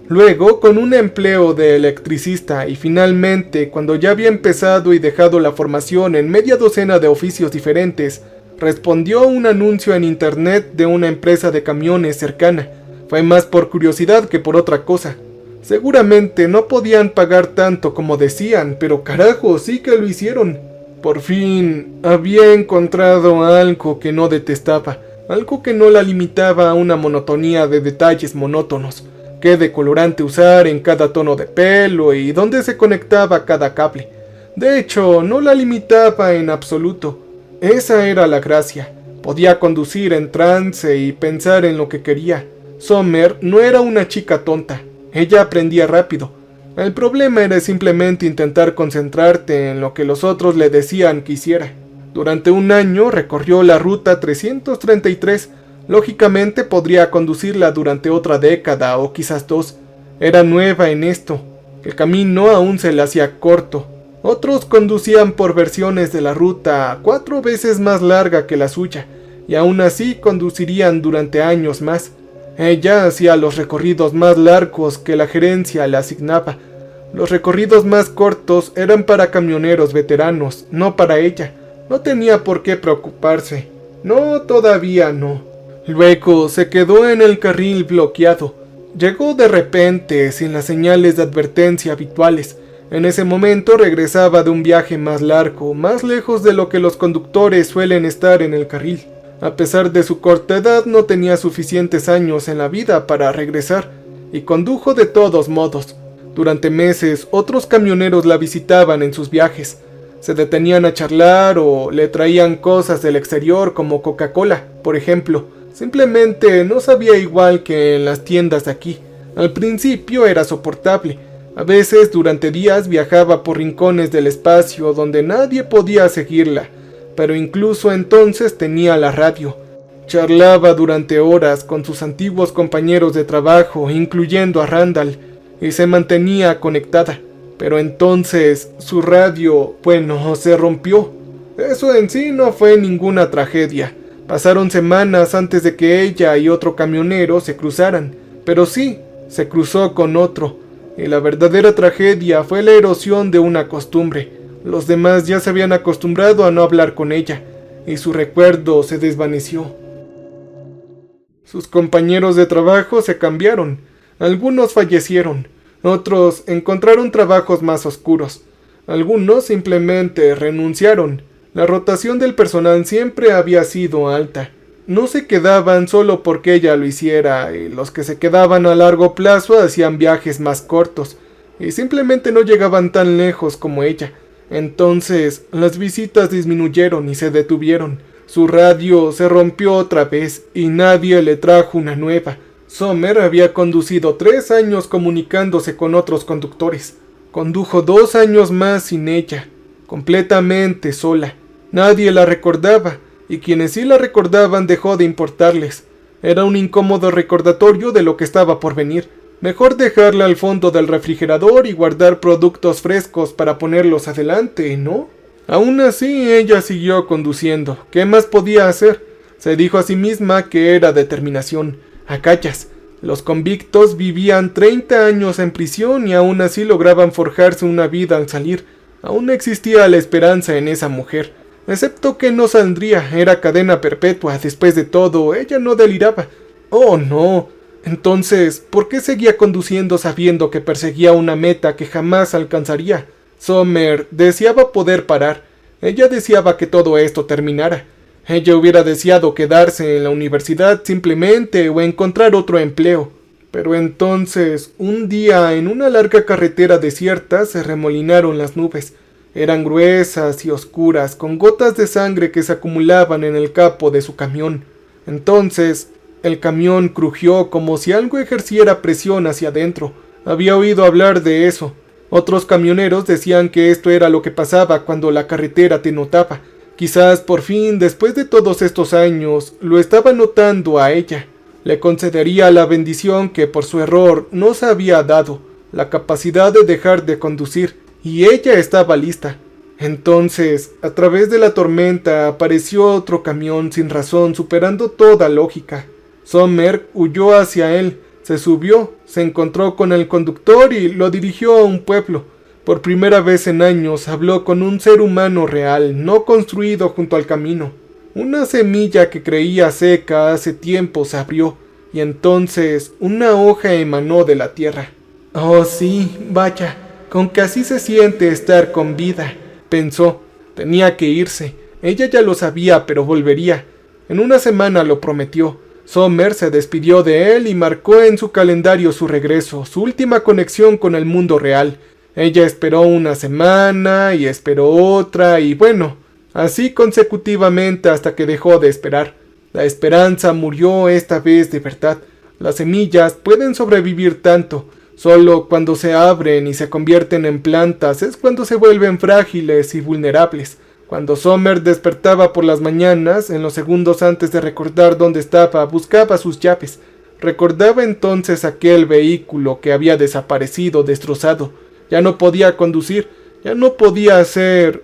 Luego con un empleo de electricista y finalmente, cuando ya había empezado y dejado la formación en media docena de oficios diferentes, respondió a un anuncio en internet de una empresa de camiones cercana. Fue más por curiosidad que por otra cosa. Seguramente no podían pagar tanto como decían, pero carajo, sí que lo hicieron. Por fin había encontrado algo que no detestaba. Algo que no la limitaba a una monotonía de detalles monótonos. Qué decolorante usar en cada tono de pelo y dónde se conectaba cada cable. De hecho, no la limitaba en absoluto. Esa era la gracia. Podía conducir en trance y pensar en lo que quería. Summer no era una chica tonta. Ella aprendía rápido. El problema era simplemente intentar concentrarte en lo que los otros le decían que hiciera. Durante un año recorrió la ruta 333. Lógicamente podría conducirla durante otra década o quizás 2. Era nueva en esto. El camino aún se le hacía corto. Otros conducían por versiones de la ruta 4 veces más larga que la suya, y aún así conducirían durante años más. Ella hacía los recorridos más largos que la gerencia le asignaba. Los recorridos más cortos eran para camioneros veteranos, no para ella. No tenía por qué preocuparse. No, todavía no. Luego se quedó en el carril bloqueado. Llegó de repente, sin las señales de advertencia habituales. En ese momento regresaba de un viaje más largo, más lejos de lo que los conductores suelen estar en el carril. A pesar de su corta edad, no tenía suficientes años en la vida para regresar, y condujo de todos modos. Durante meses, otros camioneros la visitaban en sus viajes. Se detenían a charlar o le traían cosas del exterior como Coca-Cola, por ejemplo. Simplemente no sabía igual que en las tiendas de aquí. Al principio era soportable. A veces durante días viajaba por rincones del espacio donde nadie podía seguirla, pero incluso entonces tenía la radio. Charlaba durante horas con sus antiguos compañeros de trabajo, incluyendo a Randall, y se mantenía conectada. Pero entonces su radio, se rompió. Eso en sí no fue ninguna tragedia. Pasaron semanas antes de que ella y otro camionero se cruzaran, pero sí, se cruzó con otro. Y la verdadera tragedia fue la erosión de una costumbre. Los demás ya se habían acostumbrado a no hablar con ella, y su recuerdo se desvaneció. Sus compañeros de trabajo se cambiaron. Algunos fallecieron, otros encontraron trabajos más oscuros. Algunos simplemente renunciaron. La rotación del personal siempre había sido alta. No se quedaban solo porque ella lo hiciera, y los que se quedaban a largo plazo hacían viajes más cortos, y simplemente no llegaban tan lejos como ella. Entonces, las visitas disminuyeron y se detuvieron. Su radio se rompió otra vez, y nadie le trajo una nueva. Sommer había conducido 3 años comunicándose con otros conductores. Condujo 2 años más sin ella, completamente sola. Nadie la recordaba, y quienes sí la recordaban dejó de importarles. Era un incómodo recordatorio de lo que estaba por venir. Mejor dejarla al fondo del refrigerador y guardar productos frescos para ponerlos adelante, ¿no? Aún así, ella siguió conduciendo. ¿Qué más podía hacer? Se dijo a sí misma que era determinación. Acachas. Los convictos vivían 30 años en prisión y aún así lograban forjarse una vida al salir. Aún existía la esperanza en esa mujer. Excepto que no saldría, era cadena perpetua. Después de todo, ella no deliraba. Oh, no. Entonces, ¿por qué seguía conduciendo sabiendo que perseguía una meta que jamás alcanzaría? Sommer deseaba poder parar. Ella deseaba que todo esto terminara. Ella hubiera deseado quedarse en la universidad simplemente o encontrar otro empleo. Pero entonces, un día en una larga carretera desierta se remolinaron las nubes. Eran gruesas y oscuras, con gotas de sangre que se acumulaban en el capó de su camión. Entonces, el camión crujió como si algo ejerciera presión hacia adentro. Había oído hablar de eso. Otros camioneros decían que esto era lo que pasaba cuando la carretera te notaba. Quizás por fin, después de todos estos años, lo estaba notando a ella. Le concedería la bendición que por su error no se había dado, la capacidad de dejar de conducir, y ella estaba lista. Entonces, a través de la tormenta apareció otro camión sin razón, superando toda lógica. Sommer huyó hacia él, se subió, se encontró con el conductor y lo dirigió a un pueblo. Por primera vez en años habló con un ser humano real, no construido junto al camino. Una semilla que creía seca hace tiempo se abrió, y entonces una hoja emanó de la tierra. Oh sí, vaya, con que así se siente estar con vida, pensó. Tenía que irse. Ella ya lo sabía, pero volvería. En una semana lo prometió. Sommer se despidió de él y marcó en su calendario su regreso, su última conexión con el mundo real. Ella esperó una semana y esperó otra y bueno, así consecutivamente hasta que dejó de esperar. La esperanza murió esta vez de verdad. Las semillas pueden sobrevivir tanto. Solo cuando se abren y se convierten en plantas es cuando se vuelven frágiles y vulnerables. Cuando Sommer despertaba por las mañanas, en los segundos antes de recordar dónde estaba, buscaba sus llaves. Recordaba entonces aquel vehículo que había desaparecido, destrozado. Ya no podía conducir, ya no podía hacer,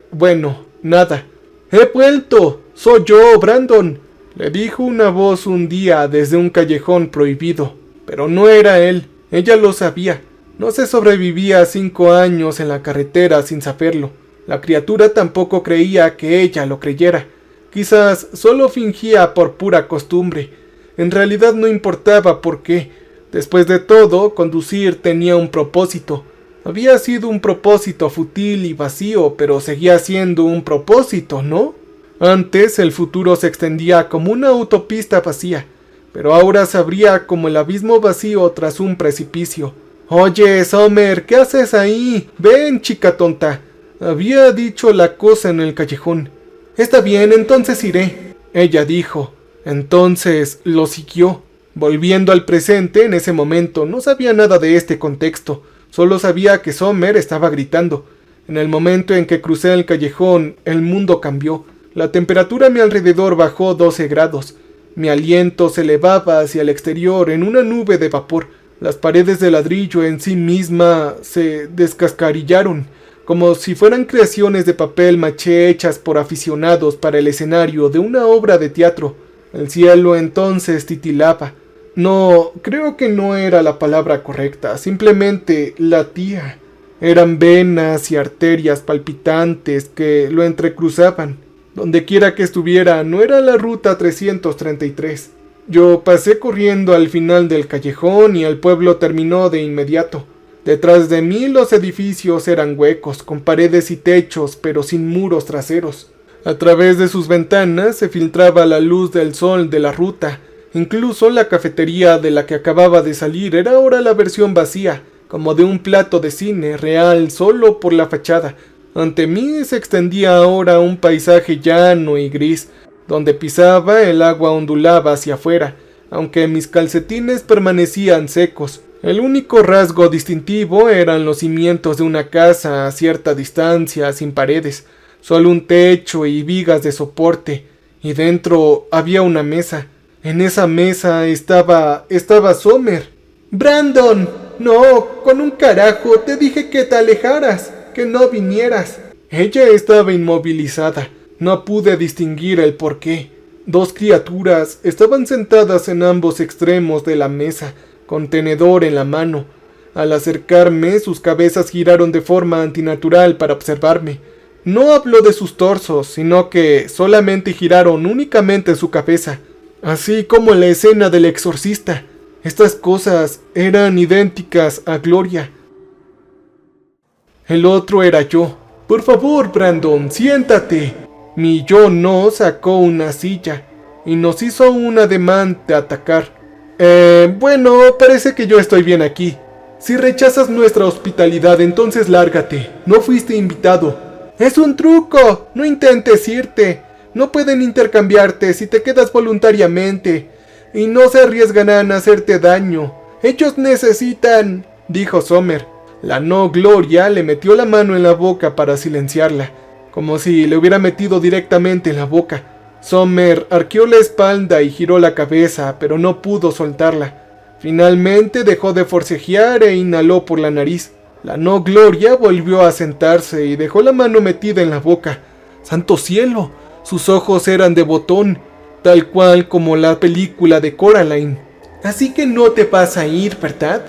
nada. ¡He vuelto! ¡Soy yo, Brandon!, le dijo una voz un día desde un callejón prohibido. Pero no era él, ella lo sabía. No se sobrevivía 5 años en la carretera sin saberlo. La criatura tampoco creía que ella lo creyera. Quizás solo fingía por pura costumbre. En realidad no importaba por qué. Después de todo, conducir tenía un propósito. Había sido un propósito fútil y vacío, pero seguía siendo un propósito, ¿no? Antes el futuro se extendía como una autopista vacía, pero ahora se abría como el abismo vacío tras un precipicio. «Oye, Summer, ¿qué haces ahí? Ven, chica tonta», había dicho la cosa en el callejón. «Está bien, entonces iré», ella dijo. Entonces lo siguió. Volviendo al presente, en ese momento no sabía nada de este contexto, solo sabía que Summer estaba gritando. En el momento en que crucé el callejón, el mundo cambió. La temperatura a mi alrededor bajó 12 grados. Mi aliento se elevaba hacia el exterior en una nube de vapor. Las paredes de ladrillo en sí misma se descascarillaron, como si fueran creaciones de papel maché hechas por aficionados para el escenario de una obra de teatro. El cielo entonces titilaba. No, creo que no era la palabra correcta, simplemente latía. Eran venas y arterias palpitantes que lo entrecruzaban. Donde quiera que estuviera, no era la ruta 333. Yo pasé corriendo al final del callejón y el pueblo terminó de inmediato. Detrás de mí los edificios eran huecos, con paredes y techos, pero sin muros traseros. A través de sus ventanas se filtraba la luz del sol de la ruta. Incluso la cafetería de la que acababa de salir era ahora la versión vacía, como de un plato de cine real solo por la fachada. Ante mí se extendía ahora un paisaje llano y gris. Donde pisaba el agua ondulaba hacia afuera, aunque mis calcetines permanecían secos. El único rasgo distintivo eran los cimientos de una casa a cierta distancia, sin paredes, solo un techo y vigas de soporte, y dentro había una mesa. En esa mesa estaba Summer. «Brandon, no, con un carajo, te dije que te alejaras, que no vinieras». Ella estaba inmovilizada. No pude distinguir el porqué. 2 criaturas estaban sentadas en ambos extremos de la mesa, con tenedor en la mano. Al acercarme, sus cabezas giraron de forma antinatural para observarme. No habló de sus torsos, sino que solamente giraron únicamente su cabeza, así como en la escena del exorcista. Estas cosas eran idénticas a Gloria. El otro era yo. «Por favor, Brandon, siéntate». Mi yo no sacó una silla y nos hizo un ademán de atacar. Bueno, parece que yo estoy bien aquí. Si rechazas nuestra hospitalidad, entonces lárgate. No fuiste invitado. Es un truco. No intentes irte. No pueden intercambiarte si te quedas voluntariamente. Y no se arriesgarán a hacerte daño. Ellos necesitan, dijo Summer. La no Gloria le metió la mano en la boca para silenciarla, como si le hubiera metido directamente en la boca. Summer arqueó la espalda y giró la cabeza, pero no pudo soltarla. Finalmente dejó de forcejear e inhaló por la nariz. La no Gloria volvió a sentarse y dejó la mano metida en la boca. ¡Santo cielo! Sus ojos eran de botón, tal cual como la película de Coraline. «Así que no te vas a ir, ¿verdad?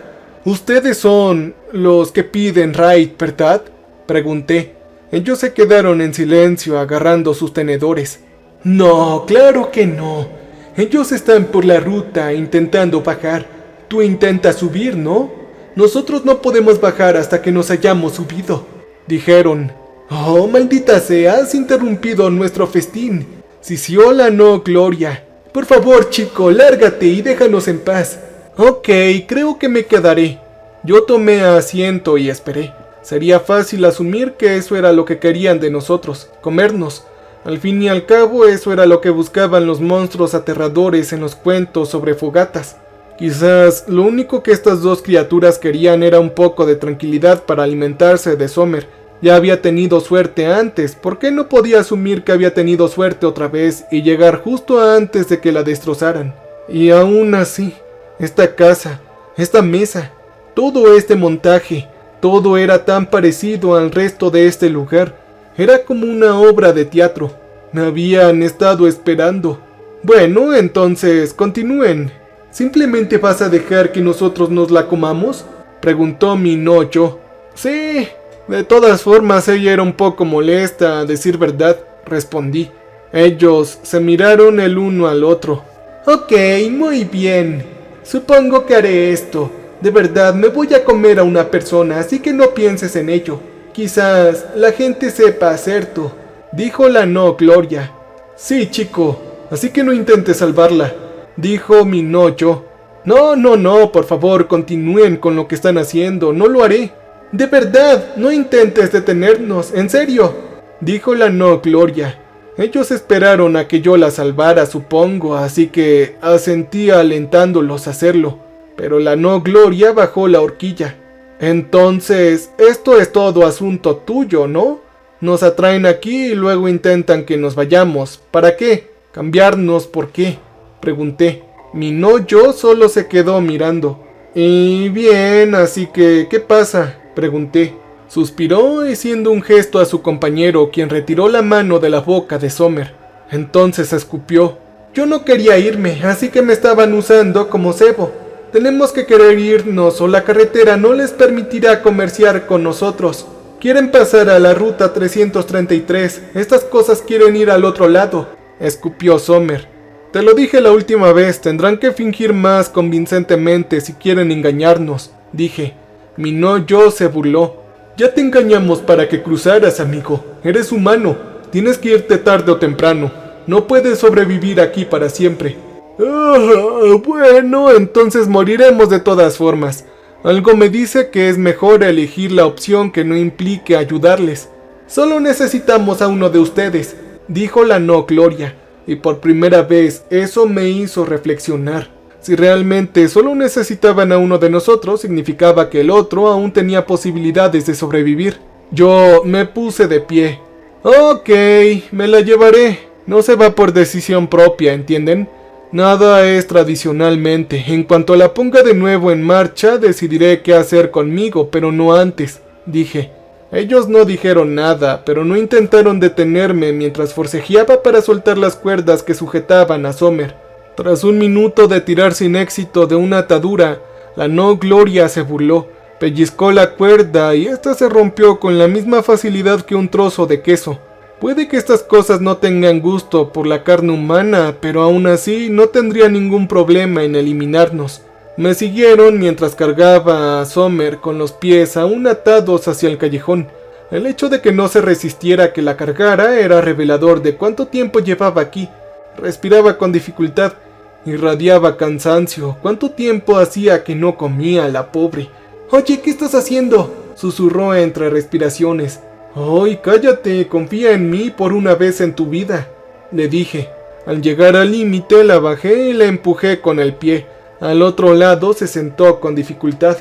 Ustedes son los que piden raid, ¿verdad?», pregunté. Ellos se quedaron en silencio agarrando sus tenedores. «No, claro que no. Ellos están por la ruta intentando bajar. Tú intentas subir, ¿no? Nosotros no podemos bajar hasta que nos hayamos subido», dijeron. «Oh, maldita sea, has interrumpido nuestro festín», sisió la no Gloria. «Por favor, chico, lárgate y déjanos en paz». «Ok, creo que me quedaré». Yo tomé asiento y esperé. Sería fácil asumir que eso era lo que querían de nosotros, comernos. Al fin y al cabo, eso era lo que buscaban los monstruos aterradores en los cuentos sobre fogatas. Quizás lo único que estas 2 criaturas querían era un poco de tranquilidad para alimentarse de Summer. Ya había tenido suerte antes, ¿por qué no podía asumir que había tenido suerte otra vez y llegar justo antes de que la destrozaran? Y aún así, esta casa, esta mesa, todo este montaje, todo era tan parecido al resto de este lugar. Era como una obra de teatro. Me habían estado esperando. «Bueno, entonces continúen. ¿Simplemente vas a dejar que nosotros nos la comamos?», preguntó mi no yo. Sí, de todas formas ella era un poco molesta, a decir verdad, respondí. Ellos se miraron el uno al otro. Ok, muy bien. Supongo que haré esto. De verdad, me voy a comer a una persona, así que no pienses en ello. Quizás la gente sepa hacerlo, dijo la no Gloria. Sí, chico, así que no intentes salvarla, dijo mi no yo. No, por favor, continúen con lo que están haciendo, no lo haré. De verdad, no intentes detenernos, en serio, dijo la no Gloria. Ellos esperaron a que yo la salvara, supongo, así que asentí alentándolos a hacerlo. Pero la no Gloria bajó la horquilla. Entonces, esto es todo asunto tuyo, ¿no? Nos atraen aquí y luego intentan que nos vayamos. ¿Para qué? ¿Cambiarnos por qué? Pregunté. Mi no yo solo se quedó mirando. Y bien, así que, ¿qué pasa? Pregunté. Suspiró haciendo un gesto a su compañero, quien retiró la mano de la boca de Sommer. Entonces escupió. Yo no quería irme, así que me estaban usando como cebo. Tenemos que querer irnos o la carretera no les permitirá comerciar con nosotros. Quieren pasar a la ruta 333. Estas cosas quieren ir al otro lado, escupió Sommer. Te lo dije la última vez, tendrán que fingir más convincentemente si quieren engañarnos, dije. Mi no yo se burló. Ya te engañamos para que cruzaras, amigo. Eres humano. Tienes que irte tarde o temprano. No puedes sobrevivir aquí para siempre. Bueno, entonces moriremos de todas formas. Algo me dice que es mejor elegir la opción que no implique ayudarles. Solo necesitamos a uno de ustedes, dijo la no Gloria. Y por primera vez eso me hizo reflexionar. Si realmente solo necesitaban a uno de nosotros, significaba que el otro aún tenía posibilidades de sobrevivir. Yo me puse de pie. Ok, me la llevaré. No se va por decisión propia, ¿entienden? Nada es tradicionalmente. En cuanto la ponga de nuevo en marcha, decidiré qué hacer conmigo, pero no antes, dije. Ellos no dijeron nada, pero no intentaron detenerme mientras forcejeaba para soltar las cuerdas que sujetaban a Sommer. Tras un minuto de tirar sin éxito de una atadura, la no Gloria se burló, pellizcó la cuerda y ésta se rompió con la misma facilidad que un trozo de queso. Puede que estas cosas no tengan gusto por la carne humana, pero aún así no tendría ningún problema en eliminarnos. Me siguieron mientras cargaba a Sommer con los pies aún atados hacia el callejón. El hecho de que no se resistiera a que la cargara era revelador de cuánto tiempo llevaba aquí. Respiraba con dificultad. Irradiaba cansancio. ¿Cuánto tiempo hacía que no comía la pobre? Oye, ¿qué estás haciendo? Susurró entre respiraciones. ¡Ay, cállate! Confía en mí por una vez en tu vida, le dije. Al llegar al límite la bajé y la empujé con el pie. Al otro lado se sentó con dificultad.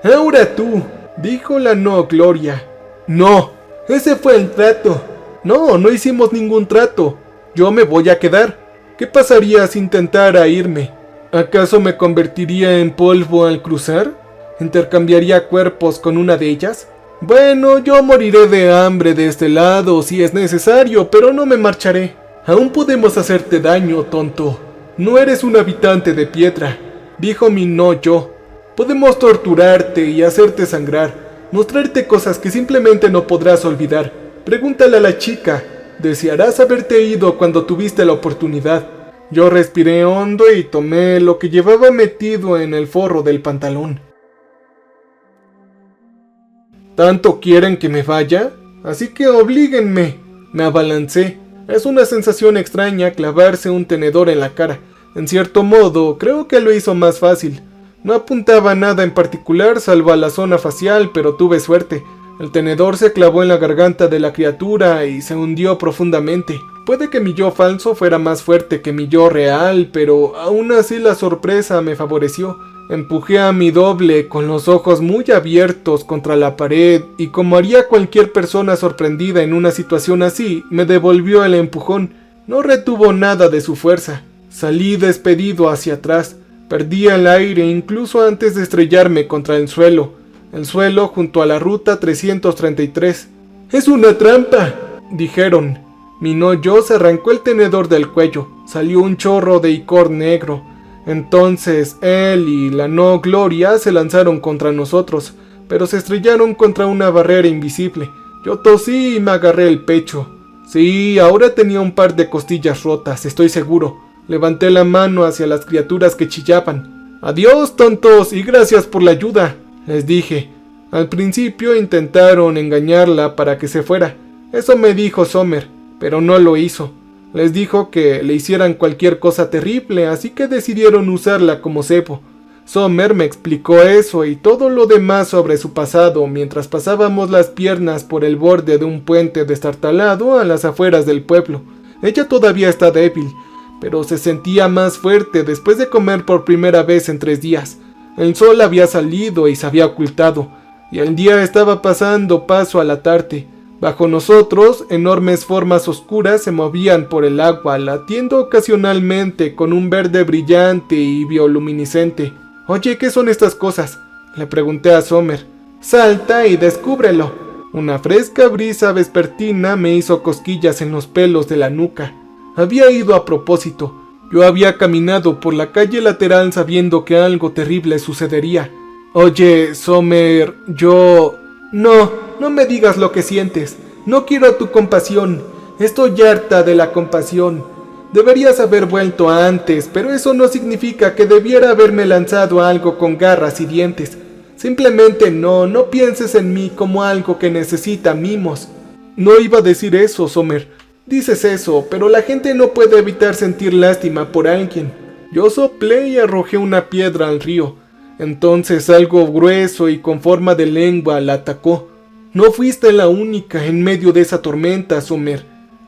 ¡Ahora tú!, dijo la no Gloria. No, ese fue el trato. No hicimos ningún trato. Yo me voy a quedar. ¿Qué pasaría si intentara irme? ¿Acaso me convertiría en polvo al cruzar? ¿Intercambiaría cuerpos con una de ellas? Bueno, yo moriré de hambre de este lado si es necesario, pero no me marcharé. Aún podemos hacerte daño, tonto. No eres un habitante de piedra, dijo mi no yo. Podemos torturarte y hacerte sangrar, mostrarte cosas que simplemente no podrás olvidar. Pregúntale a la chica. Desearás haberte ido cuando tuviste la oportunidad. Yo respiré hondo y tomé lo que llevaba metido en el forro del pantalón. ¿Tanto quieren que me vaya? Así que oblíguenme. Me abalancé. Es una sensación extraña clavarse un tenedor en la cara. En cierto modo, creo que lo hizo más fácil. No apuntaba a nada en particular salvo a la zona facial, pero tuve suerte. El tenedor se clavó en la garganta de la criatura y se hundió profundamente. Puede que mi yo falso fuera más fuerte que mi yo real, pero aún así la sorpresa me favoreció. Empujé a mi doble con los ojos muy abiertos contra la pared y, como haría cualquier persona sorprendida en una situación así, me devolvió el empujón. No retuvo nada de su fuerza. Salí despedido hacia atrás. Perdí el aire incluso antes de estrellarme contra el suelo junto a la ruta 333. ¡Es una trampa!, dijeron. Mi no yo se arrancó el tenedor del cuello. Salió un chorro de icor negro. Entonces él y la no Gloria se lanzaron contra nosotros, pero se estrellaron contra una barrera invisible. Yo tosí y me agarré el pecho. Sí, ahora tenía un par de costillas rotas, estoy seguro. Levanté la mano hacia las criaturas que chillaban. «Adiós, tontos, y gracias por la ayuda», les dije. Al principio intentaron engañarla para que se fuera. Eso me dijo Sommer, pero no lo hizo. Les dijo que le hicieran cualquier cosa terrible, así que decidieron usarla como cebo. Sommer me explicó eso y todo lo demás sobre su pasado mientras pasábamos las piernas por el borde de un puente destartalado a las afueras del pueblo. Ella todavía está débil, pero se sentía más fuerte después de comer por primera vez en 3 días. El sol había salido y se había ocultado, y el día estaba pasando paso a la tarde. Bajo nosotros, enormes formas oscuras se movían por el agua, latiendo ocasionalmente con un verde brillante y bioluminiscente. «Oye, ¿qué son estas cosas?», le pregunté a Sommer. «Salta y descúbrelo». Una fresca brisa vespertina me hizo cosquillas en los pelos de la nuca. Había ido a propósito. Yo había caminado por la calle lateral sabiendo que algo terrible sucedería. «Oye, Sommer, yo...» No me digas lo que sientes. No quiero tu compasión. Estoy harta de la compasión. Deberías haber vuelto antes, pero eso no significa que debiera haberme lanzado a algo con garras y dientes. Simplemente no pienses en mí como algo que necesita mimos. No iba a decir eso, Sommer. Dices eso, pero la gente no puede evitar sentir lástima por alguien. Yo soplé y arrojé una piedra al río. Entonces algo grueso y con forma de lengua la atacó. No fuiste la única en medio de esa tormenta, Sommer.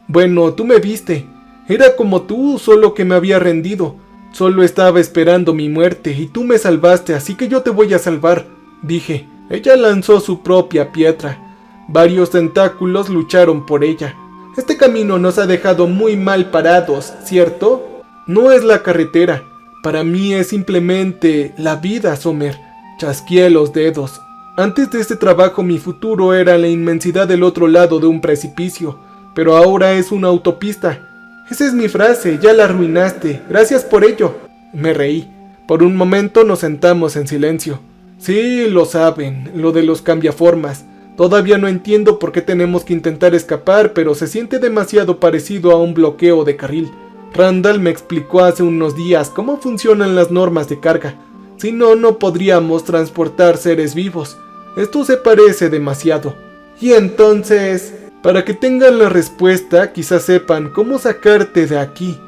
Bueno, tú me viste. Era como tú, solo que me había rendido. Solo estaba esperando mi muerte y tú me salvaste, así que yo te voy a salvar, dije. Ella lanzó su propia piedra. Varios tentáculos lucharon por ella. Este camino nos ha dejado muy mal parados, ¿cierto? No es la carretera. Para mí es simplemente la vida, Sommer. Chasqueé los dedos. Antes de este trabajo mi futuro era la inmensidad del otro lado de un precipicio, pero ahora es una autopista. Esa es mi frase, ya la arruinaste. Gracias por ello. Me reí. Por un momento nos sentamos en silencio. Sí, lo saben, lo de los cambiaformas. Todavía no entiendo por qué tenemos que intentar escapar, pero se siente demasiado parecido a un bloqueo de carril. Randall me explicó hace unos días cómo funcionan las normas de carga. Si no, no podríamos transportar seres vivos. Esto se parece demasiado. Y entonces, para que tengan la respuesta, quizás sepan cómo sacarte de aquí.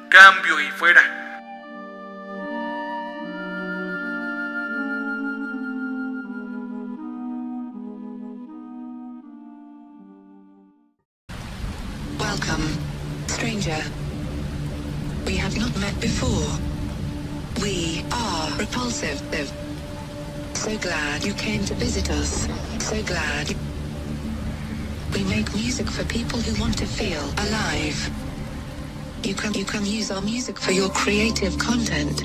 Cambio y fuera. Welcome, stranger. We have not met before. We are repulsive. So glad you came to visit us. So glad. We make music for people who want to feel alive. You can use our music for your creative content.